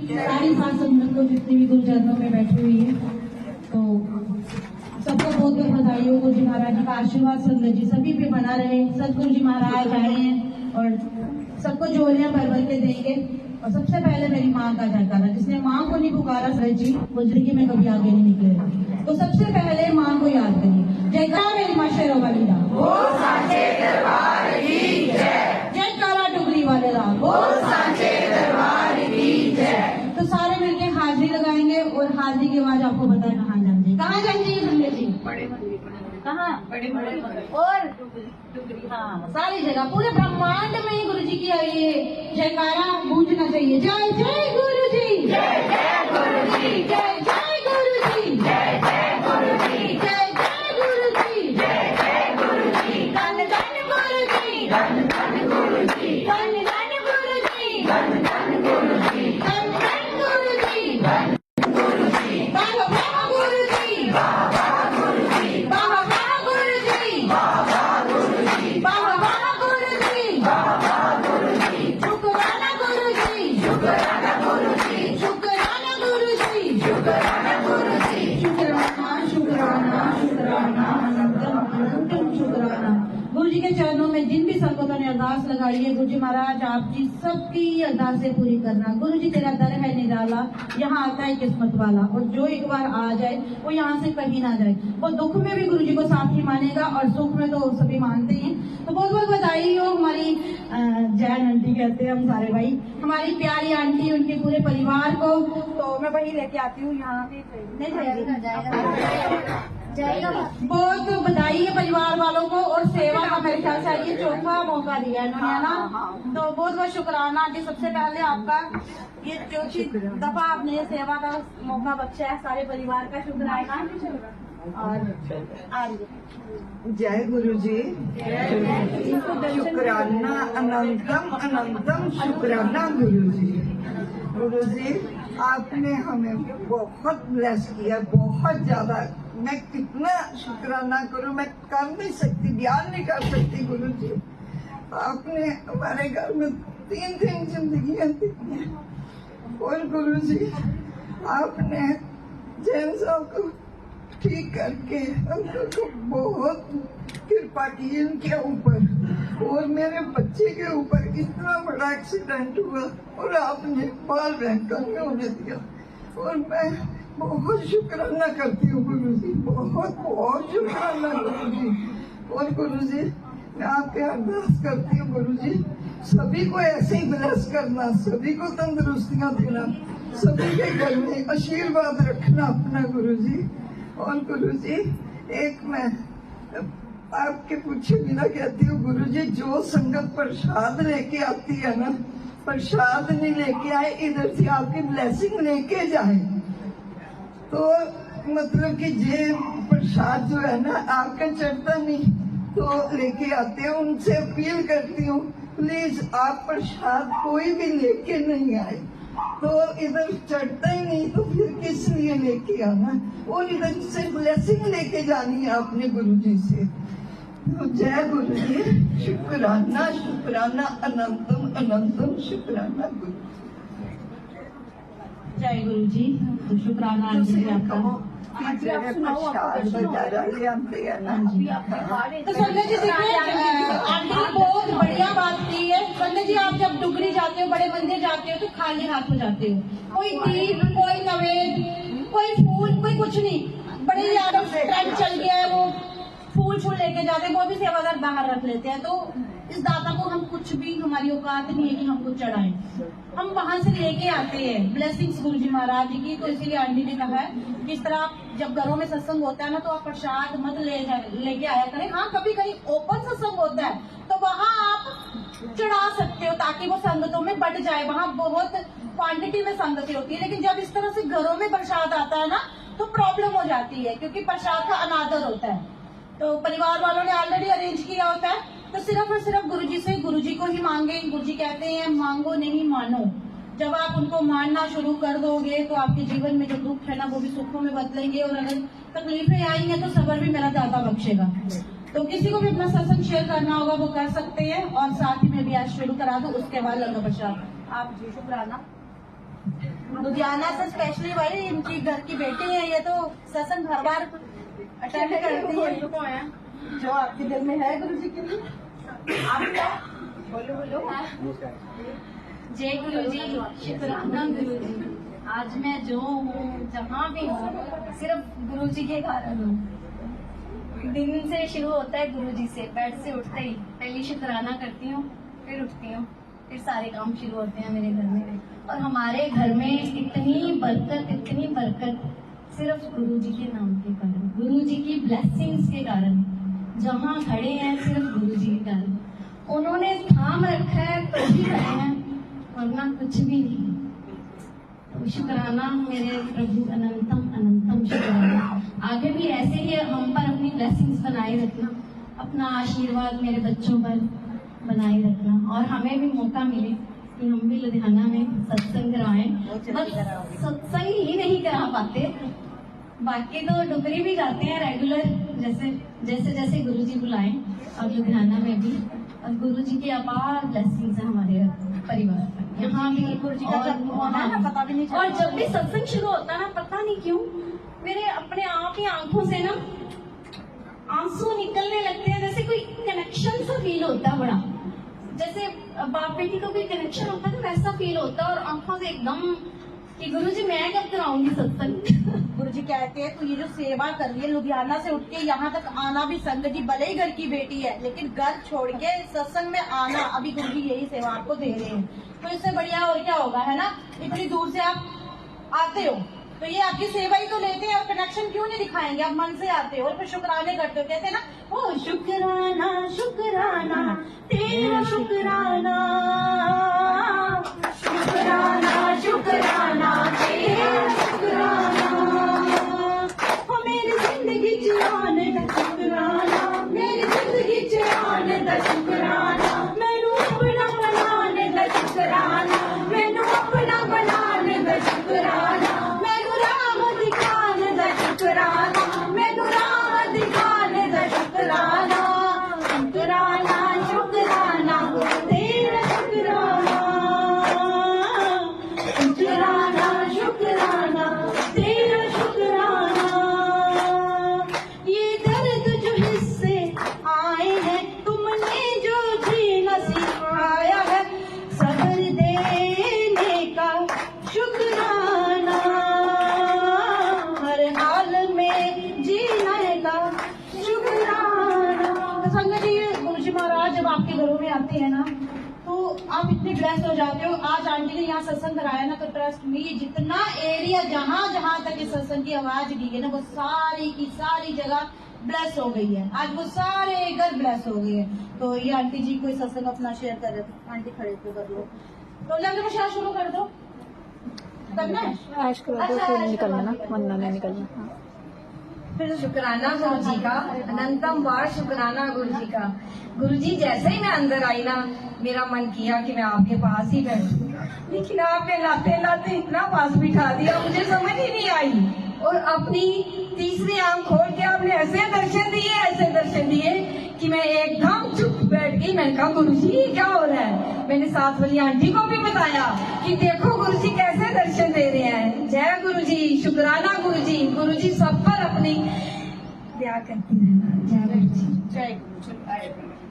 सारी सात संगत को जितनी भी गुरुजनों में बैठी हुई है, तो सबको बहुत बहुत बधाई हो। गुरु जी महाराज जी का आशीर्वाद संगत जी सभी पे बना रहे। सतगुरु जी महाराज आए हैं और सबको जोड़ियां भर भर के देंगे। और सबसे पहले मेरी माँ का जयकारा, जिसने माँ को नहीं पुकारा सर जी वो जिंदगी में कभी आगे नहीं निकलेगा। तो सबसे पहले माँ को याद करिए। जयकारा मेरी माँ शेरों वाली दा, बोल सांचे दरबार की जय। जयकारा डुगरी वाले दा, बोल सांचे दरबार की जय। तो सारे मिलके हाजिरी लगाएंगे और हाजिरी के बाद आपको पता है कहाँ जाएंगे, कहाँ जाएंगे संजय जी, कहाँ बड़े और हाँ सारी जगह पूरे ब्रह्मांड में ही गुरु जी की ये जयकारा गूंजना चाहिए। जय जय गुरु जी, जय जय गुरु जी, जय जय गुरु जी, जय जय गुरु जी, जय जय गुरु जी, जय जय गुरु जी। धन धन गुरु जी, धन धन गुरु जी, धन धन गुरु जी, धन धन गुरु जी, धन धन गुरु जी, धन गुरु जी। वाह वाह गुरु जी, वाह वाह गुरु जी, वाह वाह गुरु जी, वाह वाह गुरु जी, वाह वाह गुरु जी, वाह वाह गुरु जी। शुक्राना गुरु जी, शुक्राना गुरु जी, शुक्राना गुरु जी, शुक्राना गुरु जी। शुक्राना शुक्राना शुक्राना अनंतम अनंतम शुक्राना। गुरु जी के चरणों में जिन भी संगतों ने अरदास लगाई है, गुरु जी महाराज आप जी सबकी अरदासें पूरी करना। गुरु जी तेरा दर है निराला, यहाँ आता है किस्मत वाला, और जो एक बार आ जाए वो यहाँ से कहीं ना जाए। वो दुख में भी गुरु जी को साथ ही मानेगा और सुख में तो सभी मानते हैं। तो बहुत बहुत बधाई हो हमारी जैन आंटी कहते हैं हम सारे भाई, हमारी प्यारी आंटी उनके पूरे परिवार को। तो मैं वही लेके आती हूँ यहाँ पे नहीं जाएगा। बहुत बधाई है परिवार वालों को, और सेवा का मेरे ख्याल से ये चौथा मौका दिया है इन्होंने, है ना। तो बहुत बहुत शुक्राना आंटी, सबसे पहले आपका ये चौथी दफा आपने ये सेवा का मौका बख्शा है, सारे परिवार का शुक्राना। और जय गुरु जी, शुक्राना अनंतम अनंतम शुक्राना गुरु जी। गुरु जी आपने हमें बहुत ब्लेस किया, बहुत ज्यादा। मैं कितना शुक्राना करूं, मैं कर नहीं सकती, बयान नहीं कर सकती। गुरु जी आपने हमारे घर में तीन जिंदगियां दी हैं, और गुरु जी आपने जैन साहब को ठीक करके हमको बहुत कृपा की इनके ऊपर। और मेरे बच्चे के ऊपर इतना बड़ा एक्सीडेंट हुआ और आपने बाल बैंकर में होने दिया, और मैं बहुत शुक्राना करती हूँ गुरु जी, बहुत बहुत शुक्राना गुरु जी। और गुरु जी मैं आपके अरदास करती हूँ गुरु जी, सभी को ऐसे ही ब्लेस करना, सभी को तंदुरुस्तियाँ देना, सभी के घर में आशीर्वाद रखना अपना गुरु जी। और गुरु जी एक मैं आपके पूछे बिना कहती हूँ गुरु जी, जो संगत प्रसाद लेके आती है ना, प्रसाद नहीं लेके आए, इधर से आपकी ब्लेसिंग लेके जाए। तो मतलब कि ये प्रसाद जो है ना आपका चढ़ता नहीं, तो लेके आते हैं। उनसे अपील करती हूँ प्लीज आप प्रसाद कोई भी लेके नहीं आए, तो इधर चढ़ता ही नहीं तो फिर किस लिए लेके आना, और इधर से ब्लेसिंग लेके जानी है आपने गुरु जी से। तो जय गुरु जी, शुक्राना शुक्राना अनंतम अनंतम शुक्राना गुरु। जय गुरु जी। तो शुक्राना आंटी जी आपका। प्रसाद वगैरह ले आते हैं ना। तो संजय जी देखिए आंटी ने बहुत बढ़िया बात की है। संजय जी आप जब डुगरी जाते हो, बड़े मंदिर जाते हो, तो खाली हाथ में जाते हो, कोई दीप, कोई नवेद, कोई फूल, कोई कुछ नहीं। बड़े ज्यादा ट्रेंड चल गया है, वो फूल लेके जाते हैं, वो भी सेवादार बाहर रख लेते हैं। तो इस दाता को हम कुछ भी, हमारी औकात नहीं है कि हम कुछ चढ़ाएं, हम वहां से लेके आते हैं ब्लेसिंग्स गुरु जी महाराज जी की। तो इसीलिए आंटी ने कहा है जिस तरह आप जब घरों में सत्संग होता है ना, तो आप प्रसाद मत लेके आया करें। हाँ कभी कहीं ओपन सत्संग होता है तो वहाँ आप चढ़ा सकते हो, ताकि वो संगतों में बढ़ जाए, वहाँ बहुत क्वांटिटी में संगति होती है। लेकिन जब इस तरह से घरों में प्रसाद आता है ना, तो प्रॉब्लम हो जाती है, क्योंकि प्रसाद का अनादर होता है। तो परिवार वालों ने ऑलरेडी अरेंज किया होता है, तो सिर्फ और सिर्फ गुरुजी से, गुरुजी को ही मांगे। गुरुजी कहते हैं मांगो नहीं मानो। जब आप उनको मानना शुरू कर दोगे तो आपके जीवन में जो दुख है ना, वो भी सुखों में बदलेंगे, और अगर तकलीफें आएंगे तो सब्र भी मेरा दाता बख्शेगा। तो किसी को भी अपना सत्संग शेयर करना होगा वो कर सकते हैं, और साथ ही मैं भी आज शुरू करा दूं, उसके बाद लंगर प्रसाद। आप जी शुक्राना। लुधियाना से स्पेशली भाई, इनकी घर की बेटी है ये, तो सत्संग हर बार अटेंड करती है। जो आपके दिल में है गुरु जी के लिए, आप क्या बोलो। जय गुरु जी, शुक्राना गुरु जी। आज मैं जो हूँ, जहाँ भी हूँ, सिर्फ गुरु जी के कारण हूँ। दिन से शुरू होता है गुरु जी से, बेड से उठते ही पहले शुक्राना करती हूँ, फिर उठती हूँ, फिर सारे काम शुरू होते हैं मेरे घर में। और हमारे घर में इतनी बरकत सिर्फ गुरु जी के नाम के कारण, गुरु जी की ब्लेसिंग्स के कारण। जहाँ खड़े हैं सिर्फ गुरु जी के कारण, उन्होंने थाम रखा है तो ही खड़े हैं, वरना कुछ भी नहीं। तो शुक्राना मेरे प्रभु, अनंतम शुक्राना। आगे भी ऐसे ही हम पर अपनी ब्लेसिंग्स बनाए रखना, अपना आशीर्वाद मेरे बच्चों पर बनाए रखना, और हमें भी मौका मिले कि हम भी लुधियाना में सत्संग कराएं। बस सत्संग ही नहीं करा पाते, बाकी तो डुगरी भी जाते हैं रेगुलर, जैसे गुरु जी बुलाएं। और लुधियाना में भी, और गुरु जी की अपार ब्लेसिंग्स है हमारे परिवार पर। यहाँ भी गुरु जी का जन्म हुआ है ना, पता भी नहीं चलता। और जब भी सत्संग शुरू होता है ना, पता नहीं क्यों मेरे अपने आप ही आंखों से ना आंसू निकलने लगते हैं, जैसे कोई कनेक्शन सा फील होता है बड़ा, जैसे बाप बेटी का कोई कनेक्शन होता है ना, वैसा फील होता है। और आंखों से एकदम कि गुरु जी मैं कब कराऊंगी सत्संग। गुरु जी कहते हैं तो ये जो सेवा कर रही है, लुधियाना से उठ के यहाँ तक आना भी, संगत जी भले ही घर की बेटी है, लेकिन घर छोड़ के सत्संग में आना, अभी गुरु जी यही सेवा आपको दे रहे हैं। तो इससे बढ़िया और क्या होगा, है ना। इतनी दूर से आप आते हो तो ये आपकी सेवा ही तो लेते हैं, और कनेक्शन क्यों नहीं दिखाएंगे। आप मन से आते हो और फिर शुक्राने करते हो, कहते हैं ना, ओ शुक्राना शुक्राना तेरा शुक्राना, शुक्राना शुक्राना तेरा शुक्राना, ओ मेरी जिंदगी च आने दा शुक्राना, मेरी जिंदगी च आने दा शुक्राना, मैनू अपना बनाने दा शुक्राना, मैनू अपना बनाने दा शुक्राना, मैनू राह दिखाने दा शुक्राना, मैनू राह दिखाने दा शुक्राना, शुक्राना शुक्राना तेरा शुक्राना, शुक्राना शुक्राना तेरा शुक्राना। ये दर्द जो हिस्से आए हैं, तुमने जो जीना सिखाया है, सबर देने का शुक्राना, हर हाल में जीने का शुक्राना। तो संगत जी, गुरु जी महाराज जब आपके घरों में आते हैं ना, तो आप इतने ब्लेस हो जाते हो। आज आंटी ने यहाँ सत्संग कराया ना, तो ट्रस्ट मी, जितना एरिया जहाँ तक इस सत्संग की आवाज गई है ना, वो सारी की सारी जगह ब्लेस हो गई है। आज वो सारे घर ब्लेस हो गए हैं। तो ये आंटी जी कोई सत्संग अपना शेयर कर रहे थे, आंटी खड़े तो कर लो, तो लंगर में शेयर शुरू कर दो, करना है ऐश करो दो, फिर निकलना ना, वरना नहीं निकलना। हाँ। शुक्राना गुरु जी का, अनंतम बार शुक्राना गुरु जी का। गुरु जी जैसे ही मैं अंदर आई ना, मेरा मन किया कि मैं आपके पास ही बैठूं, लेकिन आपने लाते लाते इतना पास बिठा दिया, मुझे समझ ही नहीं आई। और अपनी तीसरी आंख खोल के आपने ऐसे दर्शन दिए कि मैं एकदम चुप बैठ गई। मैंने कहा गुरु जी क्या हो रहा है। मैंने साथ वाली आंटी को भी बताया कि देखो गुरु जी कैसे दर्शन दे रहे हैं। जय गुरु जी, शुक्राना गुरु जी सब पर अपनी दया करती रहना। जय गुरु जी। जय गुरु जी।